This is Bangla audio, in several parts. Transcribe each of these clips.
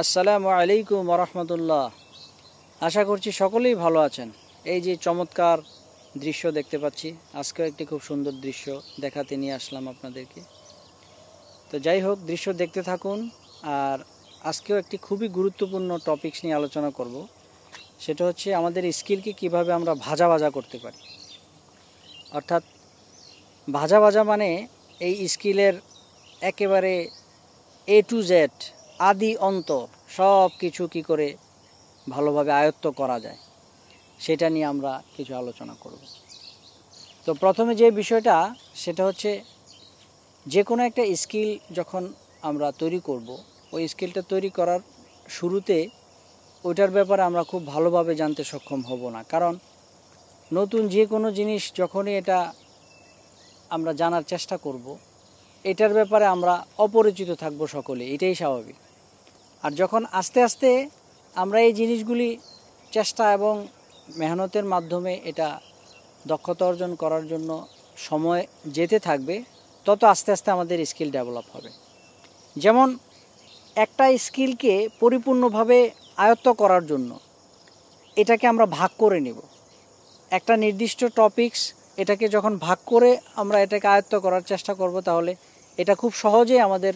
আসসালামু আলাইকুম ওয়া রাহমাতুল্লাহ। আশা করছি সকলেই ভালো আছেন। এই যে চমৎকার দৃশ্য দেখতে পাচ্ছি, আজকেও একটি খুব সুন্দর দৃশ্য দেখাতে নিয়ে আসলাম আপনাদেরকে। তো যাই হোক, দৃশ্য দেখতে থাকুন। আর আজকেও একটি খুবই গুরুত্বপূর্ণ টপিকস নিয়ে আলোচনা করব। সেটা হচ্ছে আমাদের স্কিলকে কিভাবে আমরা ভাজা করতে পারি। অর্থাৎ ভাজা মানে এই স্কিলের একেবারে এ টু জেড, আদি অন্ত সব কিছু কী করে ভালোভাবে আয়ত্ত করা যায় সেটা নিয়ে আমরা কিছু আলোচনা করব। তো প্রথমে যে বিষয়টা, সেটা হচ্ছে যে কোনো একটা স্কিল যখন আমরা তৈরি করব, ওই স্কিলটা তৈরি করার শুরুতে ওইটার ব্যাপারে আমরা খুব ভালোভাবে জানতে সক্ষম হব না। কারণ নতুন যে কোনো জিনিস যখনই এটা আমরা জানার চেষ্টা করব, এটার ব্যাপারে আমরা অপরিচিত থাকব সকলে, এটাই স্বাভাবিক। আর যখন আস্তে আস্তে আমরা এই জিনিসগুলি চেষ্টা এবং মেহনতের মাধ্যমে এটা দক্ষতা অর্জন করার জন্য সময় যেতে থাকবে, তত আস্তে আস্তে আমাদের স্কিল ডেভেলপ হবে। যেমন একটা স্কিলকে পরিপূর্ণভাবে আয়ত্ত করার জন্য এটাকে আমরা ভাগ করে নিব। একটা নির্দিষ্ট টপিকস, এটাকে যখন ভাগ করে আমরা এটাকে আয়ত্ত করার চেষ্টা করব, তাহলে এটা খুব সহজেই আমাদের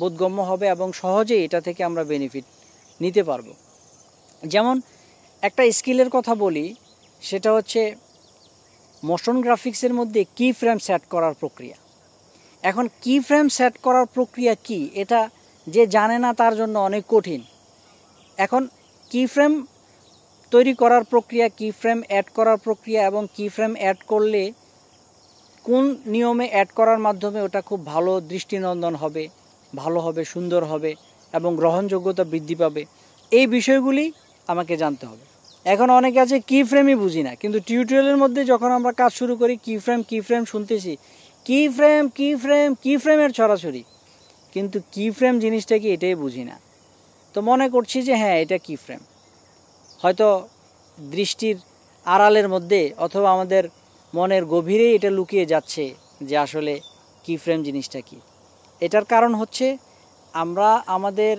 বোধগম্য হবে এবং সহজেই এটা থেকে আমরা বেনিফিট নিতে পারবো। যেমন একটা স্কিলের কথা বলি, সেটা হচ্ছে মোশন গ্রাফিক্সের মধ্যে কি ফ্রেম সেট করার প্রক্রিয়া। এখন কি ফ্রেম সেট করার প্রক্রিয়া কি, এটা যে জানে না তার জন্য অনেক কঠিন। এখন কি ফ্রেম তৈরি করার প্রক্রিয়া, কি ফ্রেম অ্যাড করার প্রক্রিয়া এবং কি ফ্রেম অ্যাড করলে কোন নিয়মে অ্যাড করার মাধ্যমে ওটা খুব ভালো দৃষ্টিনন্দন হবে, ভালো হবে, সুন্দর হবে এবং গ্রহণযোগ্যতা বৃদ্ধি পাবে, এই বিষয়গুলি আমাকে জানতে হবে। এখন অনেকে আছে কি ফ্রেমই বুঝি না, কিন্তু টিউটোরিয়ালের মধ্যে যখন আমরা কাজ শুরু করি কি ফ্রেম শুনতেছি, কি ফ্রেমের ছড়াছড়ি, কিন্তু কি ফ্রেম জিনিসটা কি এটাই বুঝি না। তো মনে করছি যে হ্যাঁ, এটা কি ফ্রেম, হয়তো দৃষ্টির আড়ালের মধ্যে অথবা আমাদের মনের গভীরেই এটা লুকিয়ে যাচ্ছে যে আসলে কি ফ্রেম জিনিসটা কি। এটার কারণ হচ্ছে আমরা আমাদের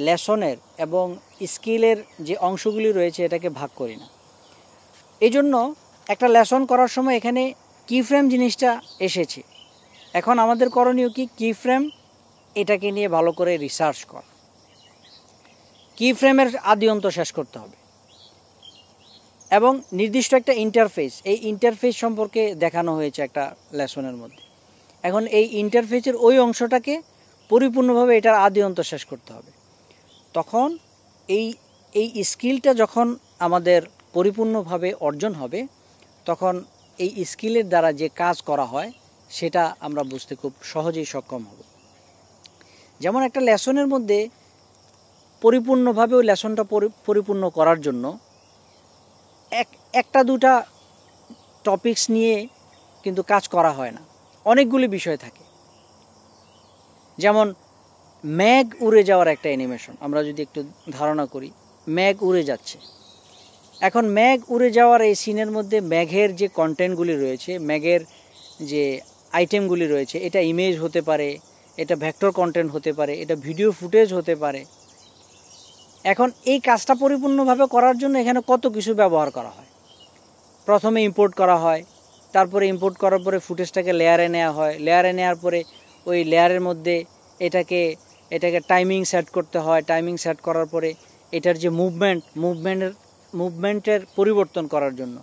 লেসনের এবং স্কিলের যে অংশগুলি রয়েছে এটাকে ভাগ করি না। এই জন্য একটা লেসন করার সময় এখানে কি ফ্রেম জিনিসটা এসেছে। এখন আমাদের করণীয় কি ফ্রেম, এটাকে নিয়ে ভালো করে রিসার্চ কর। কি ফ্রেমের আদি অন্ত শেষ করতে হবে এবং নির্দিষ্ট একটা ইন্টারফেস, এই ইন্টারফেস সম্পর্কে দেখানো হয়েছে একটা লেসনের মধ্যে। এখন এই ইন্টারফেসের ওই অংশটাকে পরিপূর্ণভাবে এটার আদি অন্ত শেষ করতে হবে। তখন এই স্কিলটা যখন আমাদের পরিপূর্ণভাবে অর্জন হবে, তখন এই স্কিলের দ্বারা যে কাজ করা হয় সেটা আমরা বুঝতে খুব সহজেই সক্ষম হব। যেমন একটা লেসনের মধ্যে পরিপূর্ণভাবে ওই লেসনটা পরিপূর্ণ করার জন্য একটা দুটা টপিকস নিয়ে কিন্তু কাজ করা হয় না, অনেকগুলি বিষয় থাকে। যেমন মেঘ উড়ে যাওয়ার একটা অ্যানিমেশন আমরা যদি একটু ধারণা করি, মেঘ উড়ে যাচ্ছে। এখন মেঘ উড়ে যাওয়ার এই সিনের মধ্যে মেঘের যে কন্টেন্টগুলি রয়েছে, মেঘের যে আইটেমগুলি রয়েছে, এটা ইমেজ হতে পারে, এটা ভেক্টর কন্টেন্ট হতে পারে, এটা ভিডিও ফুটেজ হতে পারে। এখন এই কাজটা পরিপূর্ণভাবে করার জন্য এখানে কত কিছু ব্যবহার করা হয়। প্রথমে ইম্পোর্ট করা হয়, তারপরে ইম্পোর্ট করার পরে ফুটেজটাকে লেয়ারে নেওয়া হয়, লেয়ারে নেওয়ার পরে ওই লেয়ারের মধ্যে এটাকে টাইমিং সেট করতে হয়, টাইমিং সেট করার পরে এটার যে মুভমেন্টের পরিবর্তন করার জন্য,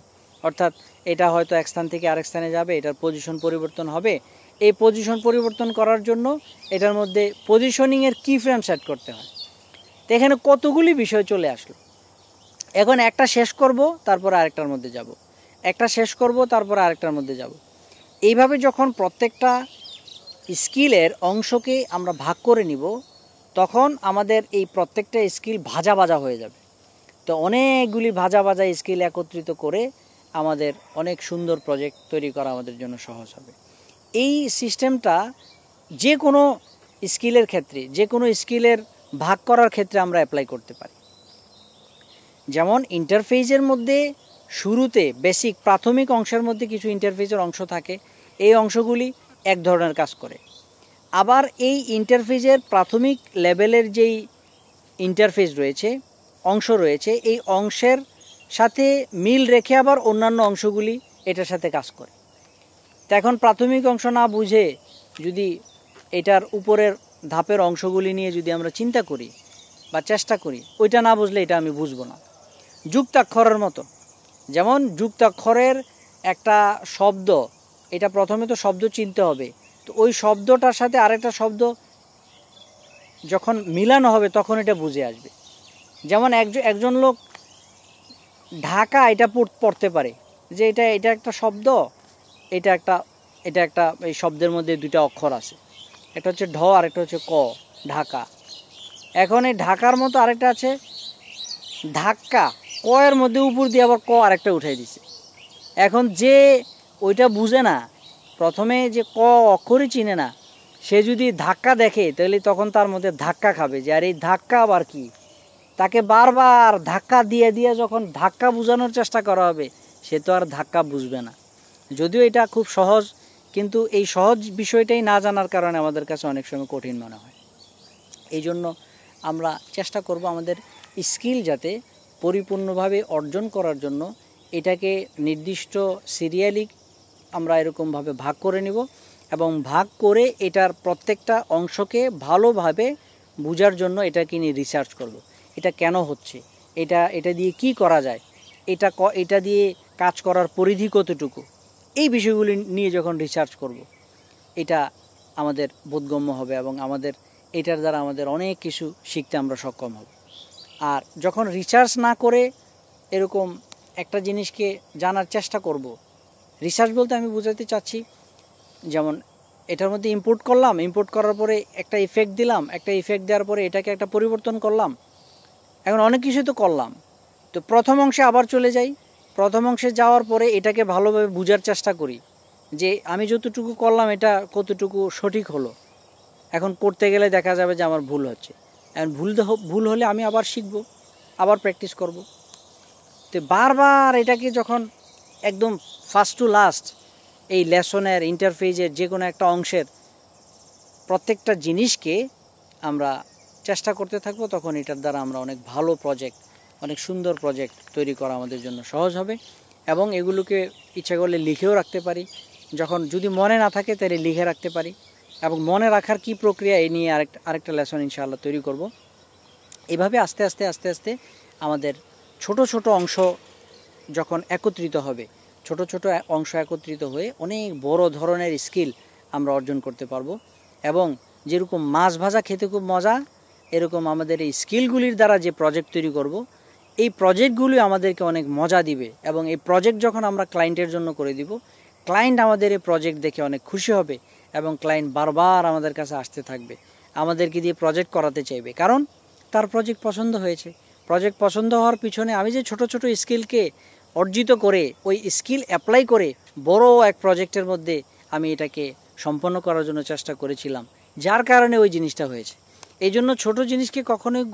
অর্থাৎ এটা হয়তো এক স্থান থেকে আরেক স্থানে যাবে, এটার পজিশন পরিবর্তন হবে। এই পজিশন পরিবর্তন করার জন্য এটার মধ্যে পজিশনিংয়ের কি ফ্রেম সেট করতে হয়। তো এখানে কতগুলি বিষয় চলে আসলো। এখন একটা শেষ করব, তারপর আরেকটার মধ্যে যাব, একটা শেষ করব, তারপর আরেকটার মধ্যে যাব। এইভাবে যখন প্রত্যেকটা স্কিলের অংশকে আমরা ভাগ করে নিব, তখন আমাদের এই প্রত্যেকটা স্কিল ভাজা হয়ে যাবে। তো অনেকগুলি ভাজা স্কিল একত্রিত করে আমাদের অনেক সুন্দর প্রজেক্ট তৈরি করা আমাদের জন্য সহজ হবে। এই সিস্টেমটা যে কোনো স্কিলের ক্ষেত্রে, যে কোনো স্কিলের ভাগ করার ক্ষেত্রে আমরা অ্যাপ্লাই করতে পারি। যেমন ইন্টারফেসের মধ্যে শুরুতে বেসিক প্রাথমিক অংশের মধ্যে কিছু ইন্টারফেসের অংশ থাকে, এই অংশগুলি এক ধরনের কাজ করে। আবার এই ইন্টারফেসের প্রাথমিক লেভেলের যেই ইন্টারফেস রয়েছে, অংশ রয়েছে, এই অংশের সাথে মিল রেখে আবার অন্যান্য অংশগুলি এটার সাথে কাজ করে। তো এখন প্রাথমিক অংশ না বুঝে যদি এটার উপরের ধাপের অংশগুলি নিয়ে যদি আমরা চিন্তা করি বা চেষ্টা করি, ওইটা না বুঝলে এটা আমি বুঝবো না। যুক্তাক্ষরের মতো, যেমন যুক্তাক্ষরের একটা শব্দ, এটা প্রথমে তো শব্দ চিনতে হবে, তো ওই শব্দটার সাথে আরেকটা শব্দ যখন মিলানো হবে তখন এটা বুঝে আসবে। যেমন একজন লোক ঢাকা এটা পড়তে পারে যে এটা একটা শব্দ, এটা একটা এই শব্দের মধ্যে দুইটা অক্ষর আছে, একটা হচ্ছে ঢ আর একটা হচ্ছে ক, ঢাকা। এখন এই ঢাকার মতো আরেকটা আছে ধাক্কা, ক এর মধ্যে উপর দিয়ে আবার ক আরেকটা উঠাই দিছে। এখন যে ওইটা বুঝে না, প্রথমে যে ক অক্ষরই চিনে না, সে যদি ধাক্কা দেখে তাহলে তখন তার মধ্যে ধাক্কা খাবে যে আর এই ধাক্কা আবার কি। তাকে বারবার ধাক্কা দিয়ে দিয়ে যখন ধাক্কা বোঝানোর চেষ্টা করা হবে, সে তো আর ধাক্কা বুঝবে না। যদিও এটা খুব সহজ, কিন্তু এই সহজ বিষয়টাই না জানার কারণে আমাদের কাছে অনেক সময় কঠিন মনে হয়। এই জন্য আমরা চেষ্টা করব আমাদের স্কিল যাতে পরিপূর্ণভাবে অর্জন করার জন্য এটাকে নির্দিষ্ট সিরিয়ালি আমরা এরকমভাবে ভাগ করে নিব এবং ভাগ করে এটার প্রত্যেকটা অংশকে ভালোভাবে বোঝার জন্য এটাকে নিয়ে রিসার্চ করব। এটা কেন হচ্ছে, এটা দিয়ে কি করা যায়, এটা দিয়ে কাজ করার পরিধি কতটুকু, এই বিষয়গুলি নিয়ে যখন রিসার্চ করব, এটা আমাদের বোধগম্য হবে এবং এটার দ্বারা আমাদের অনেক কিছু শিখতে আমরা সক্ষম হব। আর যখন রিসার্চ না করে এরকম একটা জিনিসকে জানার চেষ্টা করব, রিসার্চ বলতে আমি বোঝাতে চাচ্ছি, যেমন এটার মধ্যে ইম্পোর্ট করলাম, ইম্পোর্ট করার পরে একটা ইফেক্ট দিলাম, একটা ইফেক্ট দেওয়ার পরে এটাকে একটা পরিবর্তন করলাম, এখন অনেক কিছু তো করলাম। তো প্রথম অংশে আবার চলে যাই, প্রথম অংশে যাওয়ার পরে এটাকে ভালোভাবে বোঝার চেষ্টা করি যে আমি যতটুকু করলাম এটা কতটুকু সঠিক হলো। এখন করতে গেলে দেখা যাবে যে আমার ভুল হচ্ছে, এখন ভুল হলে আমি আবার শিখব, আবার প্র্যাকটিস করব। তো বারবার এটাকে যখন একদম ফার্স্ট টু লাস্ট এই লেসনের ইন্টারফেসের যে কোনো একটা অংশের প্রত্যেকটা জিনিসকে আমরা চেষ্টা করতে থাকবো, তখন এটার দ্বারা আমরা অনেক ভালো প্রজেক্ট, অনেক সুন্দর প্রজেক্ট তৈরি করা আমাদের জন্য সহজ হবে। এবং এগুলোকে ইচ্ছা করলে লিখেও রাখতে পারি, যখন যদি মনে না থাকে তাহলে লিখে রাখতে পারি। এবং মনে রাখার কি প্রক্রিয়া, এই নিয়ে আরেকটা লেসন ইনশাআল্লাহ তৈরি করব। এভাবে আস্তে আস্তে আমাদের ছোট ছোট অংশ যখন একত্রিত হবে, ছোট ছোট অংশ একত্রিত হয়ে অনেক বড় ধরনের স্কিল আমরা অর্জন করতে পারবো। এবং যেরকম মাছ ভাজা খেতে খুব মজা, এরকম আমাদের এই স্কিলগুলির দ্বারা যে প্রজেক্ট তৈরি করব, এই প্রজেক্টগুলি আমাদেরকে অনেক মজা দিবে। এবং এই প্রজেক্ট যখন আমরা ক্লায়েন্টের জন্য করে দিব, ক্লায়েন্ট আমাদের এই প্রজেক্ট দেখে অনেক খুশি হবে এবং ক্লায়েন্ট বারবার আমাদের কাছে আসতে থাকবে, আমাদেরকে দিয়ে প্রজেক্ট করাতে চাইবে, কারণ তার প্রজেক্ট পছন্দ হয়েছে। প্রজেক্ট পছন্দ হওয়ার পিছনে আমি যে ছোট ছোট স্কিলকে অর্জিত করে ওই স্কিল অ্যাপ্লাই করে বড় এক প্রজেক্টের মধ্যে আমি এটাকে সম্পন্ন করার জন্য চেষ্টা করেছিলাম, যার কারণে ওই জিনিসটা হয়েছে। এই জন্য ছোটো জিনিসকে কখনোই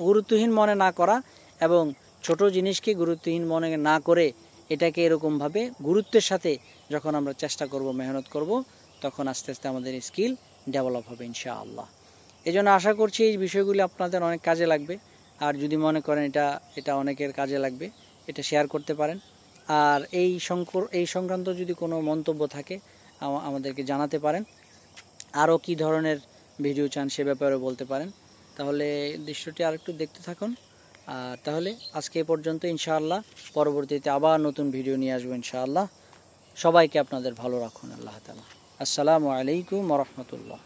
গুরুত্বহীন মনে না করা এবং ছোট জিনিসকে গুরুত্বহীন মনে না করে এটাকে এরকমভাবে গুরুত্বের সাথে যখন আমরা চেষ্টা করব, মেহনত করব, তখন আস্তে আস্তে আমাদের স্কিল ডেভেলপ হবে ইনশাআল্লাহ। এই জন্য আশা করছি এই বিষয়গুলি আপনাদের অনেক কাজে লাগবে। আর যদি মনে করেন এটা অনেকের কাজে লাগবে, এটা শেয়ার করতে পারেন। আর এই সংক্রান্ত যদি কোনো মন্তব্য থাকে আমাদেরকে জানাতে পারেন। আরও কি ধরনের ভিডিও চান সে ব্যাপারে বলতে পারেন। তাহলে দৃশ্যটি আরেকটু দেখতে থাকুন। আর তাহলে আজকে এ পর্যন্ত, ইনশাআল্লাহ পরবর্তীতে আবার নতুন ভিডিও নিয়ে আসবো ইনশাআল্লাহ। সবাইকে আপনাদের ভালো রাখুন আল্লাহ তাআলা। আসসালামু আলাইকুম ওয়া রাহমাতুল্লাহ।